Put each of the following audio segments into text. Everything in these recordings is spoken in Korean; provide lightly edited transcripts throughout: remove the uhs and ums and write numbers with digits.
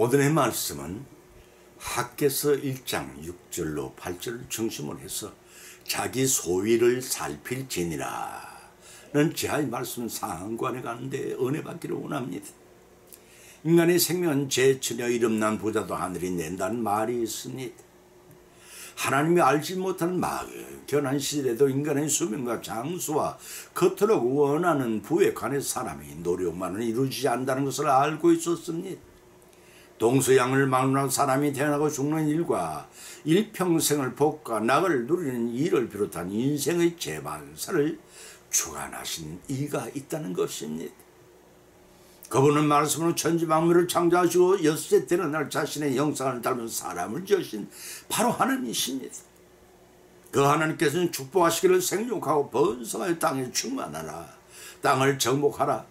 오늘의 말씀은 학개서 1장 6절로 8절을 중심으로 해서 자기 소위를 살필지니라 는 제하의 말씀 상관에 가는데 은혜 받기를 원합니다. 인간의 생명은 제처녀 이름난 부자도 하늘이 낸다는 말이 있습니다. 하나님이 알지 못하는 막연한 시절에도 인간의 수명과 장수와 그토록 원하는 부에 관해 사람이 노력만은 이루지 않는다는 것을 알고 있었습니다. 동서양을 막론한 사람이 태어나고 죽는 일과 일평생을 복과 낙을 누리는 일을 비롯한 인생의 재반사를 주관하신 이가 있다는 것입니다. 그분은 말씀으로 천지만물을 창조하시고 여섯째 되는 날 자신의 형상을 닮은 사람을 지으신 바로 하나님이십니다. 그 하나님께서는 축복하시기를 생육하고 번성하여 땅에 충만하라, 땅을 정복하라,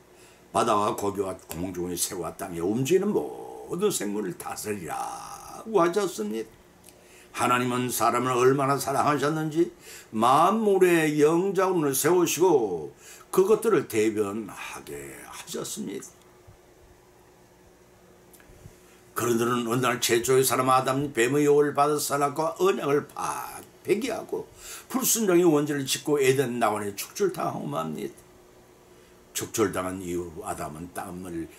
바다와 고기와 공중의 새와 땅에 움직이는 모든 생물을 다스리라고 하셨습니다. 하나님은 사람을 얼마나 사랑하셨는지 만물의 영장을 세우시고 그것들을 대변하게 하셨습니다. 그런들은 어느 날 최초의 사람 아담이 뱀의 유혹을 받아 사람과 언약을 폐기하고 불순종의 원죄를 짓고 에덴 나원에 축출당하고 맙니다. 축출당한 이후 아담은 땀을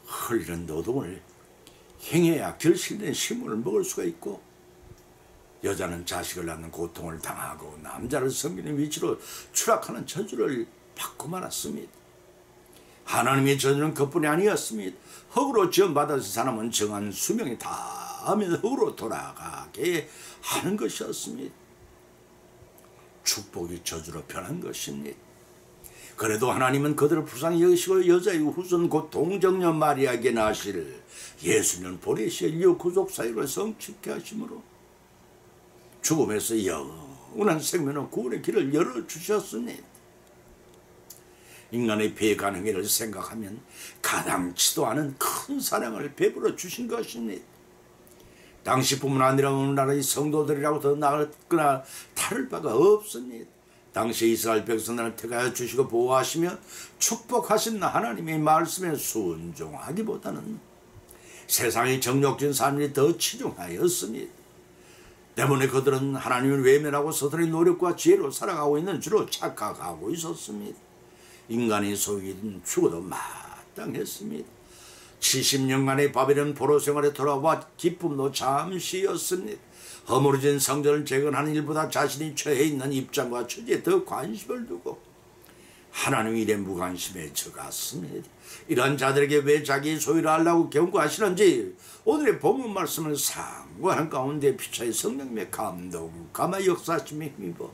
흘리는 노동을 행해야 결실된 식물을 먹을 수가 있고, 여자는 자식을 낳는 고통을 당하고 남자를 섬기는 위치로 추락하는 저주를 받고 말았습니다. 하나님의 저주는 그뿐이 아니었습니다. 흙으로 지음받아서 사람은 정한 수명이 다하면 흙으로 돌아가게 하는 것이었습니다. 축복이 저주로 변한 것입니다. 그래도 하나님은 그들을 불쌍히 여기시고 여자의 후손 곧 동정녀 마리아에게 낳으실 예수님을 보내시어 인류 구속 사역을 성취케 하심으로 죽음에서 영원한 생명의 구원의 길을 열어주셨습니다. 인간의 배간 행위를 생각하면 가당치도 않은 큰 사랑을 베풀어 주신 것입니다. 당시뿐만 아니라 오늘날의 성도들이라고 더 나았거나 다를 바가 없습니다. 당시 이스라엘 백성들을 택하여 주시고 보호하시며 축복하신 하나님의 말씀에 순종하기보다는 세상의 정욕진 삶이 더 치중하였습니다. 때문에 그들은 하나님을 외면하고 스스로의 노력과 지혜로 살아가고 있는 줄로 착각하고 있었습니다. 인간의 소유는 죽어도 마땅했습니다. 70년간의 바벨론 포로 생활에 돌아와 기쁨도 잠시였습니다. 허물어진 성전을 재건하는 일보다 자신이 처해 있는 입장과 처지에 더 관심을 두고 하나님 일에 무관심에 처갔습니다. 이런 자들에게 왜 자기 소유를 하려고 경고하시는지 오늘의 본문 말씀을 상고하는 가운데 피차의 성령님의 감동, 감화 역사심에 힘입어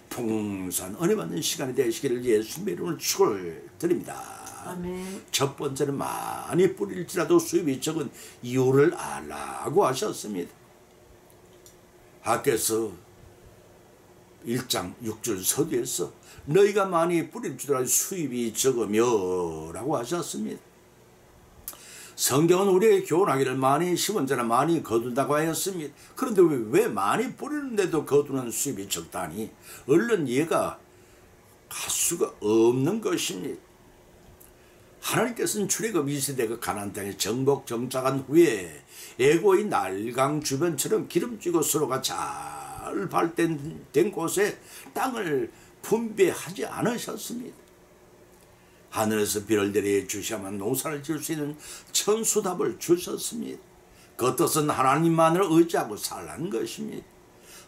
풍성한 은혜 받는 시간이 되시기를 예수님의 이름으로 축을 드립니다. 아멘. 첫 번째는 많이 뿌릴지라도 수입이 적은 이유를 알라고 하셨습니다. 학개서 1장 6절 서두에서 너희가 많이 뿌릴지라도 수입이 적으며 라고 하셨습니다. 성경은 우리에게 교훈하기를 많이 심은 자는 많이 거둔다고 하였습니다. 그런데 왜 많이 뿌리는데도 거두는 수입이 적다니 얼른 이해가 할 수가 없는 것입니다. 하나님께서는 출애굽 2세대가 가나안 땅에 정복 정착한 후에 애고의 날강 주변처럼 기름지고 서로가 잘 발展된 곳에 땅을 분배하지 않으셨습니다. 하늘에서 비를 내려 주셔야만 농사를 지을 수 있는 천수답을 주셨습니다. 그 뜻은 하나님만을 의지하고 살라는 것입니다.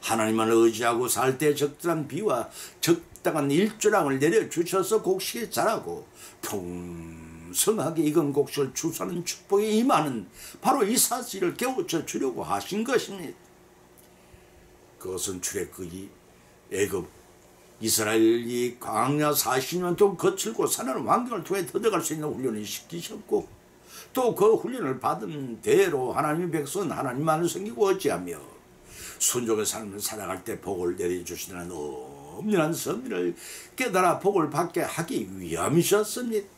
하나님만을 의지하고 살 때 적절한 비와 적당한 일조량을 내려주셔서 곡식이 자라고 풍성하게 익은 곡식을 추수하는 축복이 임하는 바로 이 사실을 깨우쳐 주려고 하신 것입니다. 그것은 출애굽이 애굽 이스라엘이 광야 40년 동안 거칠고 사나운 환경을 통해 터득할 수 있는 훈련을 시키셨고 또 그 훈련을 받은 대로 하나님의 백성은 하나님만을 섬기고 어찌하며 순종의 삶을 살아갈 때 복을 내려주시는 엄연한 섭리를 깨달아 복을 받게 하기 위함이셨습니다.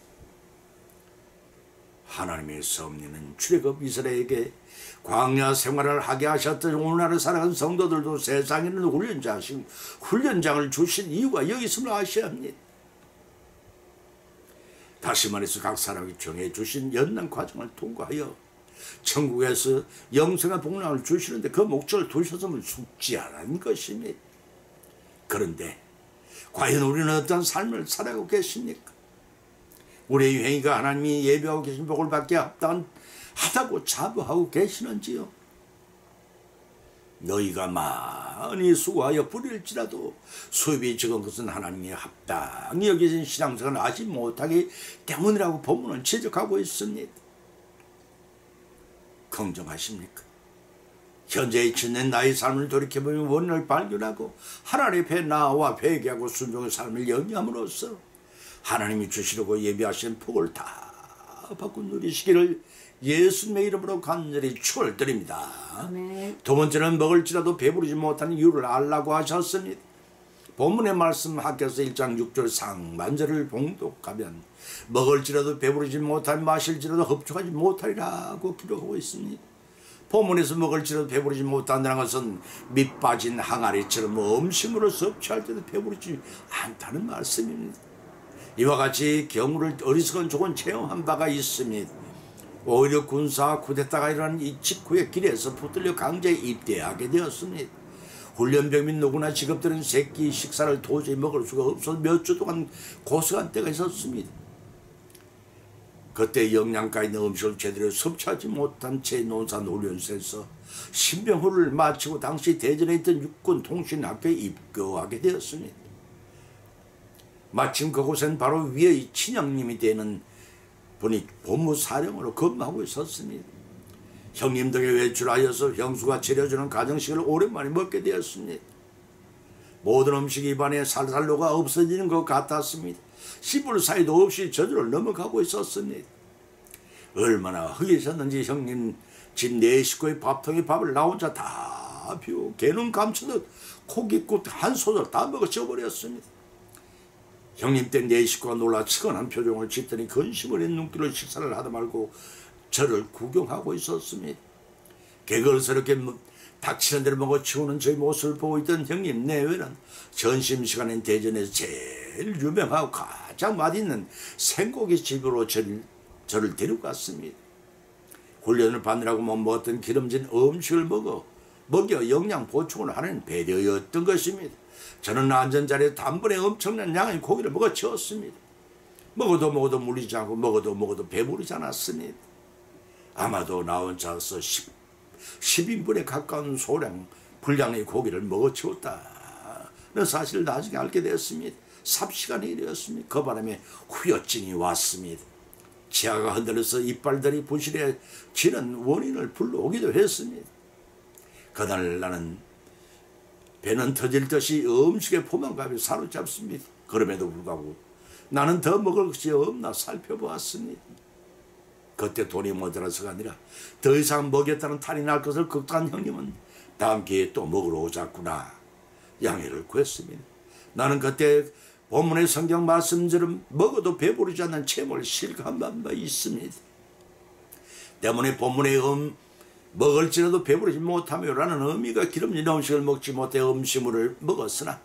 하나님의 섭리는 출애굽 이스라엘에게 광야 생활을 하게 하셨던 오늘날을 살아가는 성도들도 세상에는 훈련장을 주신 이유가 여기 있음을 아셔야 합니다. 다시 말해서 각 사람이 정해주신 연단 과정을 통과하여 천국에서 영생의 복락을 주시는데 그 목적을 두셨음을 숙지 않은 것입니다. 그런데 과연 우리는 어떤 삶을 살아가고 계십니까? 우리의 행위가 하나님이 예배하고 계신 복을 받게 합당하다고 자부하고 계시는지요? 너희가 많이 수고하여 부릴지라도 수입이 적은 것은 하나님이 합당히 여기신 신앙생활을 하지 못하기 때문이라고 본문은 지적하고 있습니다. 긍정하십니까? 현재의 지낸 나의 삶을 돌이켜보면 원인을 발견하고 하나님 앞에 나와 회개하고 순종의 삶을 영위함으로써 하나님이 주시려고 예비하신 복을 다 받고 누리시기를 예수님의 이름으로 간절히 축원드립니다. 두 번째는 먹을지라도 배부르지 못하는 이유를 알라고 하셨습니다. 본문의 말씀 학교에서 1장 6절 상반절을 봉독하면 먹을지라도 배부르지 못할 마실지라도 흡족하지 못하리라고 기록하고 있습니다. 본문에서 먹을지라도 배부르지 못한다는 것은 밑 빠진 항아리처럼 음식물을 섭취할 때도 배부르지 않다는 말씀입니다. 이와 같이 경우를 어리석은 조건 체험한 바가 있습니다. 오히려 군사 쿠데타가 일어난 이 직후의 길에서 붙들려 강제에 입대하게 되었습니다. 훈련병 및 누구나 직업들은 새끼 식사를 도저히 먹을 수가 없어서 몇 주 동안 고생한 때가 있었습니다. 그때 영양가 있는 음식을 제대로 섭취하지 못한 채 논산훈련소에서 신병후를 마치고 당시 대전에 있던 육군 통신학교에 입교하게 되었습니다. 마침 그곳엔 바로 위의 친형님이 되는 분이 본무사령으로 근무하고 있었습니다. 형님 덕에 외출하여서 형수가 차려주는 가정식을 오랜만에 먹게 되었습니다. 모든 음식이 입안에 살살 녹아 없어지는 것 같았습니다. 씹을 사이도 없이 저절로 넘어가고 있었습니다. 얼마나 허기셨는지 형님 집 네 식구의 밥통에 밥을 나 혼자 다 비우고 개는 감추듯 고깃국 한 소절 다 먹어 쳐버렸습니다. 형님 때 네 식구가 놀라 측은한 표정을 짓더니 근심 어린 눈길로 식사를 하다 말고 저를 구경하고 있었습니다. 개걸스럽게 닥치는 대로 먹어 치우는 저희 모습을 보고 있던 형님 내외는 점심시간엔 대전에서 제일 유명하고 가장 맛있는 생고기 집으로 저를 데리고 갔습니다. 훈련을 받느라고 못 먹었던 기름진 음식을 먹여 영양 보충을 하는 배려였던 것입니다. 저는 안전자리에 단번에 엄청난 양의 고기를 먹어 치웠습니다. 먹어도 물리지 않고 먹어도 배부르지 않았습니다. 아마도 나 혼자서 10인분에 가까운 분량의 고기를 먹어 치웠다는 사실을 나중에 알게 되었습니다. 삽시간의 일이었습니다. 그 바람에 후유증이 왔습니다. 치아가 흔들려서 이빨들이 부실해지는 원인을 불러오기도 했습니다. 그날 나는 배는 터질 듯이 음식의 포만감이 사로잡습니다. 그럼에도 불구하고 나는 더 먹을 것이 없나 살펴보았습니다. 그때 돈이 모자라서가 아니라 더 이상 먹였다는 탈이 날 것을 걱정한 형님은 다음 기회에 또 먹으러 오자꾸나 양해를 구했습니다. 나는 그때 본문의 성경 말씀처럼 먹어도 배부르지 않는 체험을 실감한 바 있습니다. 때문에 본문의 먹을지라도 배부르지 못하며 라는 의미가 기름진 음식을 먹지 못해 음식물을 먹었으나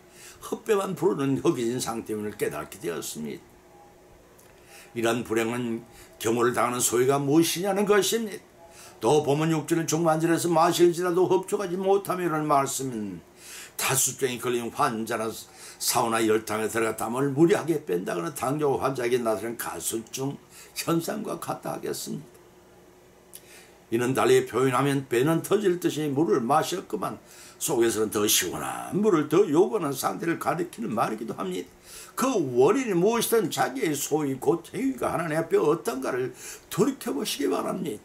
헛배만 부르는 허기진 상태임을 깨닫게 되었습니다. 이런 불행한 경우를 당하는 소위가 무엇이냐는 것입니다. 또 본문 6절 중반절에서 마실지라도 흡족하지 못하며 라는 말씀은 탈수증이 걸린 환자나 사우나 열탕에 들어가 땀을 무리하게 뺀다거나 당뇨 환자에게 나타나는 가수증 현상과 같다 하겠습니다. 이는 달리 표현하면 배는 터질 듯이 물을 마셨구만 속에서는 더 시원한 물을 더 요구하는 상태를 가리키는 말이기도 합니다. 그 원인이 무엇이든 자기의 소위 곧 행위가 하나님 앞에 어떤가를 돌이켜보시기 바랍니다.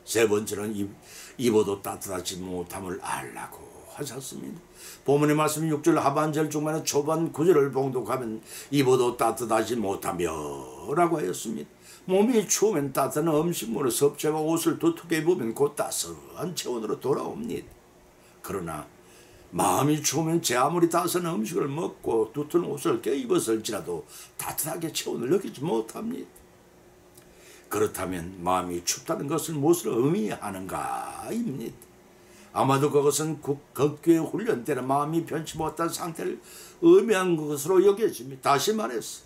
세 번째는 입어도 따뜻하지 못함을 알라고 하셨습니다. 본문의 말씀 6절 하반절 중반에 초반 9절을 봉독하면 입어도 따뜻하지 못하며 라고 하였습니다. 몸이 추우면 따뜻한 음식물을 섭취하고 옷을 두텁게 입으면 곧 따스한 체온으로 돌아옵니다. 그러나 마음이 추우면 제 아무리 따스한 음식을 먹고 두터운 옷을 껴입었을지라도 따뜻하게 체온을 느끼지 못합니다. 그렇다면 마음이 춥다는 것은 무엇을 의미하는가입니다. 아마도 그것은 극교의 훈련 때는 마음이 편치 못한 상태를 의미한 것으로 여겨집니다. 다시 말해서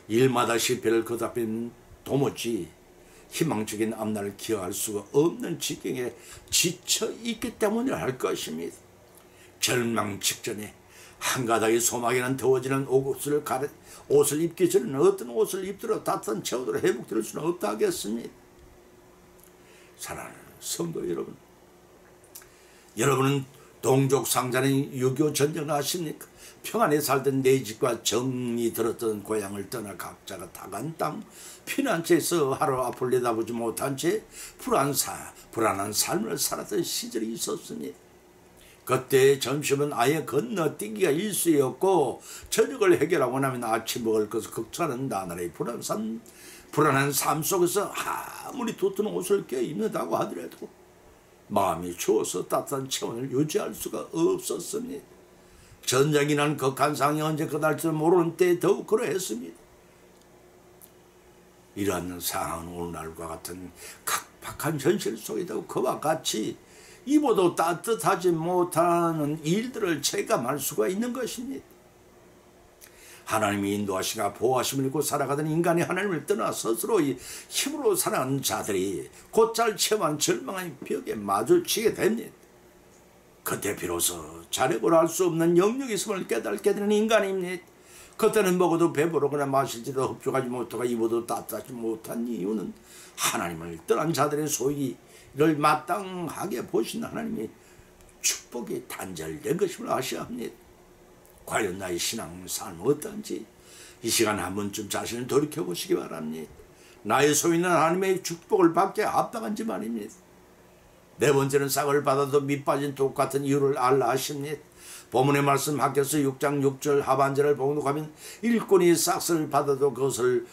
일마다 실패를 거듭하면 도무지 희망적인 앞날을 기억할 수가 없는 지경에 지쳐 있기 때문이라 할 것입니다. 절망 직전에 한 가닥의 소망이란 더워지는 옷을 입기 전에는 어떤 옷을 입더라도 따뜻한 체온으로 회복될 수는 없다 하겠습니다. 사랑하는 성도 여러분, 여러분은 동족 상잔의 6.25 전쟁을 아십니까? 평안에 살던 내 집과 정이 들었던 고향을 떠나 각자가 타간 땅, 피난처에서 하루 앞을 내다보지 못한 채 불안한 삶을 살았던 시절이 있었습니다. 그때 점심은 아예 건너뛰기가 일쑤였고 저녁을 해결하고 나면 아침 먹을 것을 걱정하는 나날의 불안한 삶 속에서 아무리 두툼한 옷을 껴입는다고 하더라도 마음이 추워서 따뜻한 체온을 유지할 수가 없었습니다. 전쟁이 난 극한 상황이 언제 끝날지 모르는 때에 더욱 그러했습니다. 이러한 상황은 오늘날과 같은 각박한 현실 속에도 그와 같이 입어도 따뜻하지 못하는 일들을 체감할 수가 있는 것입니다. 하나님이 인도하시가 보호하심을 잃고 살아가던 인간이 하나님을 떠나 스스로의 힘으로 살아가는 자들이 곧잘 체험한 절망의 벽에 마주치게 됩니다. 그때 비로소 자력으로 할 수 없는 영역이 있음을 깨닫게 되는 인간입니다. 그때는 먹어도 배부르거나 마실지도 흡족하지 못하고 입어도 따뜻하지 못한 이유는 하나님을 떠난 자들의 소위를 마땅하게 보신 하나님의 축복이 단절된 것임을 아셔야 합니다. 과연 나의 신앙 삶은 어떤지 이 시간 한 번쯤 자신을 돌이켜보시기 바랍니다. 나의 소유는 하나님의 축복을 받기에 합당한지 말입니다. 네 번째는 싹을 받아도 밑 빠진 독 같은 이유를 알라 하십니다. 본문의 말씀 학개서 6장 6절 하반절을 봉독하면 일꾼이 싹을 받아도 그것을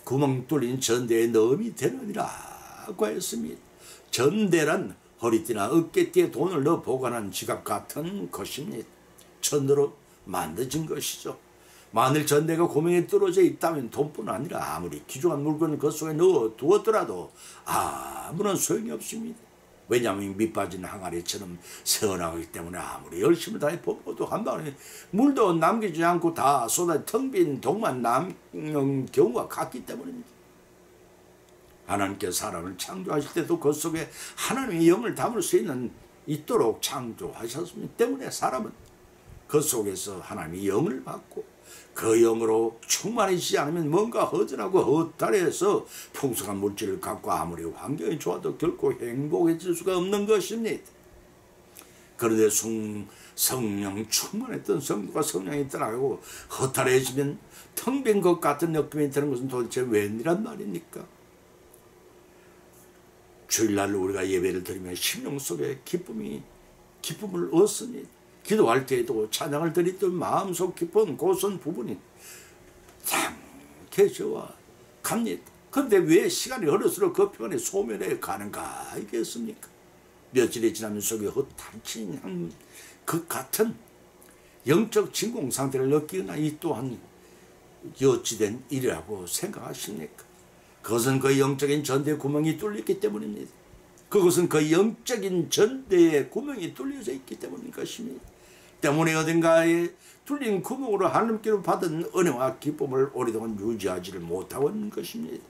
구멍 뚫린 전대에 넣음이 되느니라고 했습니다. 전대란 허리띠나 어깨띠에 돈을 넣어 보관한 지갑 같은 것입니다. 천으로 만들어진 것이죠. 만일 전대가 구멍에 뚫어져 있다면 돈뿐 아니라 아무리 귀중한 물건을 그 속에 넣어 두었더라도 아무런 소용이 없습니다. 왜냐하면 밑빠진 항아리처럼 새어나가기 때문에 아무리 열심히 다해 뽑아도 한 방에 물도 남기지 않고 다 쏟아 텅 빈 독만 남는 경우가 같기 때문입니다. 하나님께서 사람을 창조하실 때도 그 속에 하나님의 영을 담을 수 있도록 창조하셨기 때문에 사람은 그 속에서 하나님의 영을 받고 그 영으로 충만해지지 않으면 뭔가 허전하고 허탈해서 풍성한 물질을 갖고 아무리 환경이 좋아도 결코 행복해질 수가 없는 것입니다. 그런데 성령 충만했던 성도가 성령이 떠나고 허탈해지면 텅 빈 것 같은 느낌이 드는 것은 도대체 웬이란 말입니까? 주일날 우리가 예배를 드리면 심령 속에 기쁨을 얻습니다. 기도할 때에도 찬양을 드릴 때 마음속 깊은 고선 부분이 상쾌해져 갑니다. 그런데 왜 시간이 흐를수록 그 평안이 소멸해 가는가 이겠습니까? 며칠이 지나면 속에 허탈한 그 같은 영적 진공 상태를 느끼거나 이 또한 어찌된 일이라고 생각하십니까? 그것은 그 영적인 전대의 구멍이 뚫렸기 때문입니다. 그것은 그 영적인 전대의 구멍이 뚫려져 있기 때문인 것입니다. 때문에 어딘가에 뚫린 구멍으로 하나님께로 받은 은혜와 기쁨을 오랫동안 유지하지를 못하고 있는 것입니다.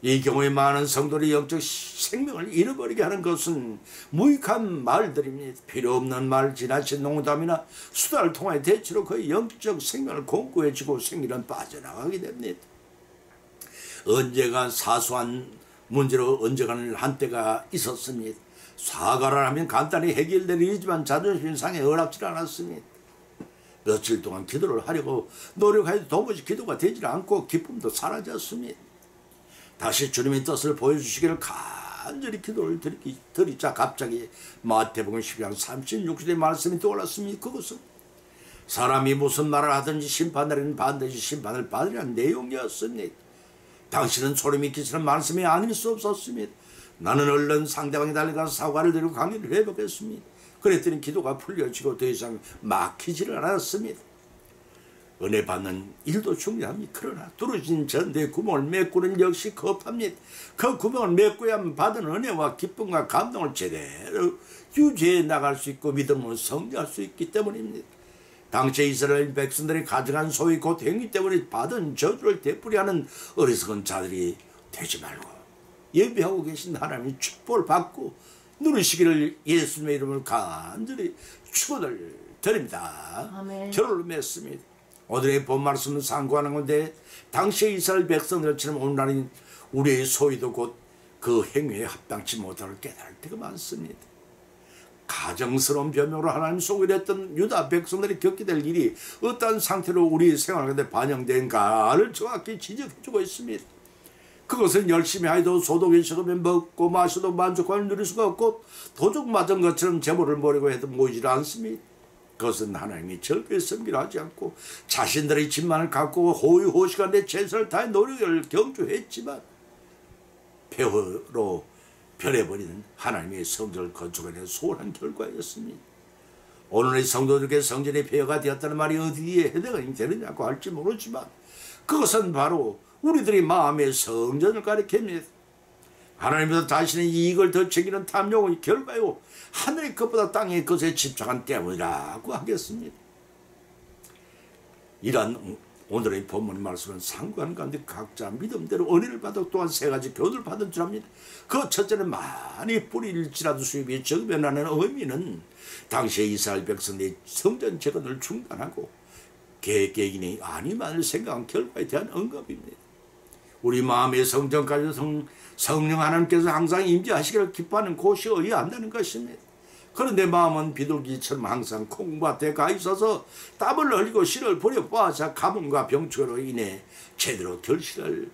이 경우에 많은 성도들이 영적 생명을 잃어버리게 하는 것은 무익한 말들입니다. 필요 없는 말, 지나친 농담이나 수다를 통해 대체로 그 영적 생명을 공고해지고 생기는 빠져나가게 됩니다. 언제가 사소한 문제로 언제가는 한때가 있었습니다. 사과를 하면 간단히 해결될 일이지만 자존심 상해 어렵지 않았습니다. 며칠 동안 기도를 하려고 노력해도 도무지 기도가 되지 않고 기쁨도 사라졌습니다. 다시 주님의 뜻을 보여주시기를 간절히 기도를 드리자 갑자기 마태복음 12장 36절의 말씀이 떠올랐습니다. 그것은 사람이 무슨 말을 하든지 심판날에는 반드시 심판을 받으라는 내용이었습니다. 당신은 소름이 끼치는 말씀이 아닐 수 없었습니다. 나는 얼른 상대방에 달려가서 사과를 드리고 강의를 해보겠습니다. 그랬더니 기도가 풀려지고 더 이상 막히지를 않았습니다. 은혜 받는 일도 중요합니다. 그러나 뚫어진 전대의 구멍을 메꾸는 역시 급합니다. 그 구멍을 메꾸야만 받은 은혜와 기쁨과 감동을 제대로 유지해 나갈 수 있고 믿음으로 성장할 수 있기 때문입니다. 당시 이스라엘 백성들이 가져간 소위 곧 행위 때문에 받은 저주를 되풀이하는 어리석은 자들이 되지 말고 예비하고 계신 하나님의 축복을 받고 누리시기를 예수님의 이름을 간절히 축원을 드립니다. 아멘. 결론을 맺습니다. 오늘의 본 말씀을 상고하는 건데 당시의 이스라엘 백성들처럼 오늘날은 우리의 소유도 곧 그 행위에 합당치 못할 깨달을 때가 많습니다. 가정스러운 변명으로 하나님 속을 했던 유다 백성들이 겪게 될 일이 어떠한 상태로 우리 생활 가운데 반영된가를 정확히 지적해주고 있습니다. 그것은 열심히 하여도 소독이 식으면 먹고 마셔도 만족감을 누릴 수가 없고 도둑 맞은 것처럼 재물을 모으려고 해도 모이질 않습니다. 그것은 하나님이 절대 섬기하지 않고 자신들의 집만을 갖고 호의호식한 데 최선을 다해 노력을 경주했지만 폐허로 변해버리는 하나님의 성전을 건축하는 소홀한 결과였습니다. 오늘의 성도들에게 성전이 폐허가 되었다는 말이 어디에 해당이 되느냐고 할지 모르지만 그것은 바로 우리들의 마음의 성전을 가리킵니다. 하나님께서 자신의 이익을 더 챙기는 탐욕의 결과요 하늘의 것보다 땅의 것에 집착한 때문이라고 하겠습니다. 이러한 오늘의 본문 말씀은 상고하는 가운데 각자 믿음대로 은혜를 받아 또한 세 가지 교훈을 받은 줄 압니다. 그 첫째는 많이 뿌리일지라도 수입이 적으면하는 의미는 당시의 이스라엘 백성의 성전 재건을 중단하고 개개인의 안위만을 생각한 결과에 대한 언급입니다. 우리 마음의 성전까지 성령 하나님께서 항상 임재하시기를 기뻐하는 곳이어야 한다는 것입니다. 그런데 마음은 비둘기처럼 항상 콩밭에 가 있어서 땀을 흘리고 씨를 버려 빻아 가뭄과 병충해로 인해 제대로 결실을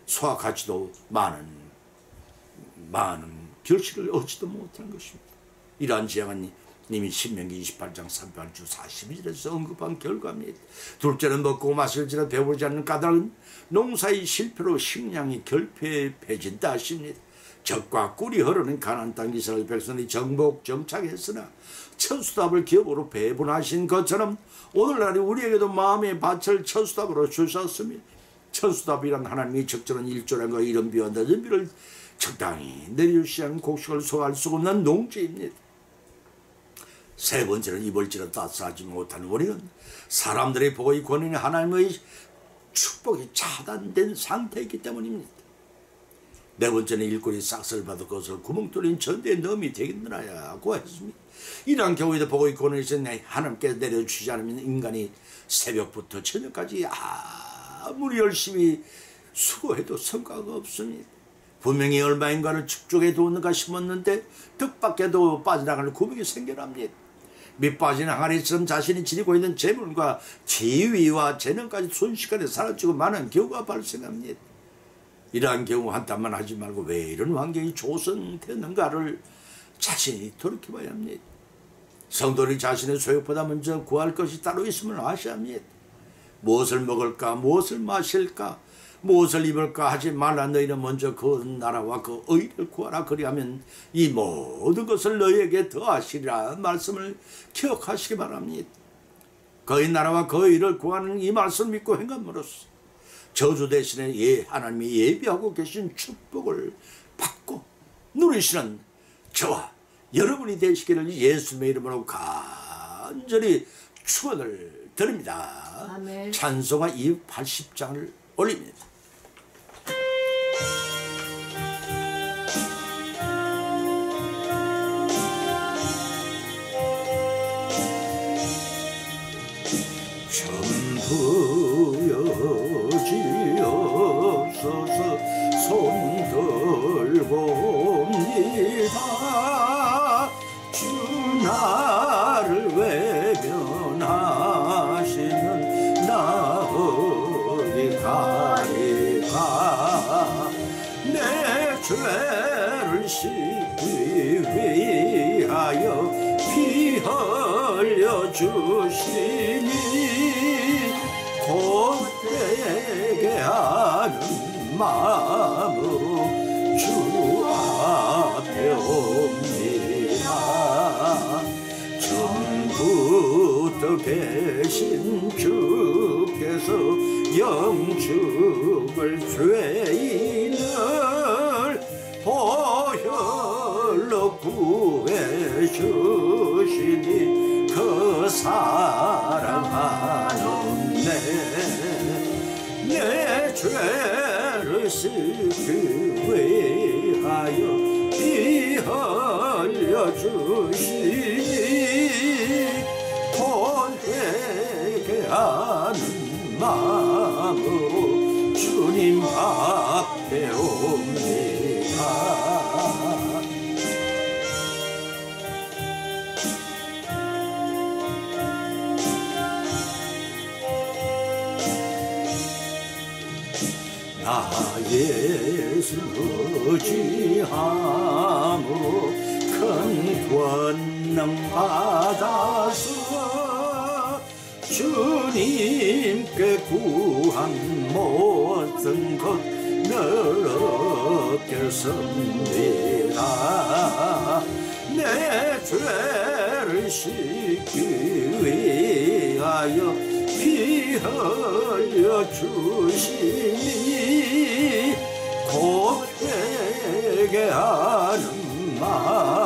수확하지도 많은 결실을 얻지도 못한 것입니다. 이러한 지향은 이미 신명기 28장 38주 42절에서 언급한 결과입니다. 둘째는 먹고 마실지라 배부르지 않는 까닭은 농사의 실패로 식량이 결핍해진다 하십니다. 젖과 꿀이 흐르는 가나안 땅 이스라엘 백성이 정복정착했으나 천수답을 기업으로 배분하신 것처럼 오늘날 우리에게도 마음의 밭을 천수답으로 주셨습니다. 천수답이란 하나님이 적절한 일조량과 이른 비와 늦은 비를 적당히 내려주시 않은 곡식을 소화할 수 없는 농지입니다. 세 번째는 입을지라 따스하지 못한 우리는 사람들의 복의 권위는 하나님의 축복이 차단된 상태이기 때문입니다. 네 번째는 일꾼이 싹쓸 받을 것을 구멍 뚫린 전대에 넣음이 되겠느냐고 했습니다. 이러한 경우에도 복의 권위를 하나님께 내려주지 않으면 인간이 새벽부터 저녁까지 아무리 열심히 수고해도 성과가 없습니다. 분명히 얼마인가를 축적해 두었는가 싶었는데 뜻밖에도 빠져나가는 구멍이 생겨납니다. 밑 빠진 항아리처럼 자신이 지니고 있는 재물과 지위와 재능까지 순식간에 사라지고 많은 경우가 발생합니다. 이러한 경우 한탄만 하지 말고 왜 이런 환경이 조성되는가를 자신이 돌이켜봐야 합니다. 성도들이 자신의 소욕보다 먼저 구할 것이 따로 있음을 아셔야 합니다. 무엇을 먹을까, 무엇을 마실까, 무엇을 입을까 하지 말라. 너희는 먼저 그 나라와 그 의를 구하라. 그리하면 이 모든 것을 너희에게 더하시리라 말씀을 기억하시기 바랍니다. 그의 나라와 그 의를 구하는 이 말씀을 믿고 행함으로써 저주 대신에 하나님이 예비하고 계신 축복을 받고 누리시는 저와 여러분이 되시기를 예수님의 이름으로 간절히 축원을 드립니다. 아멘. 찬송가 280장을 올립니다. 전부여지옵소서 손 들고 옵니다. 주 나를 외면하시는 나 어디 가리까. 내 죄를 씻기 위하여 피 흘려 주시니 곧되게 하는 마음으로 주 앞에 옵니다. 전부터 계신 주께서 영축을 죄인을 보혈로 구해 주시니 그 사랑하는 내 죄를 것을 위하여 피 흘려주시니 곧 회개하는 마음으로 주님 앞에 옵니다. 나의 쓰지함으로 큰 권능 받아서 주님께 구한 모든 것 넣겠습니다. 내 죄를 씻기 위하여 피 흘려 주시니 곧 회개하는 마음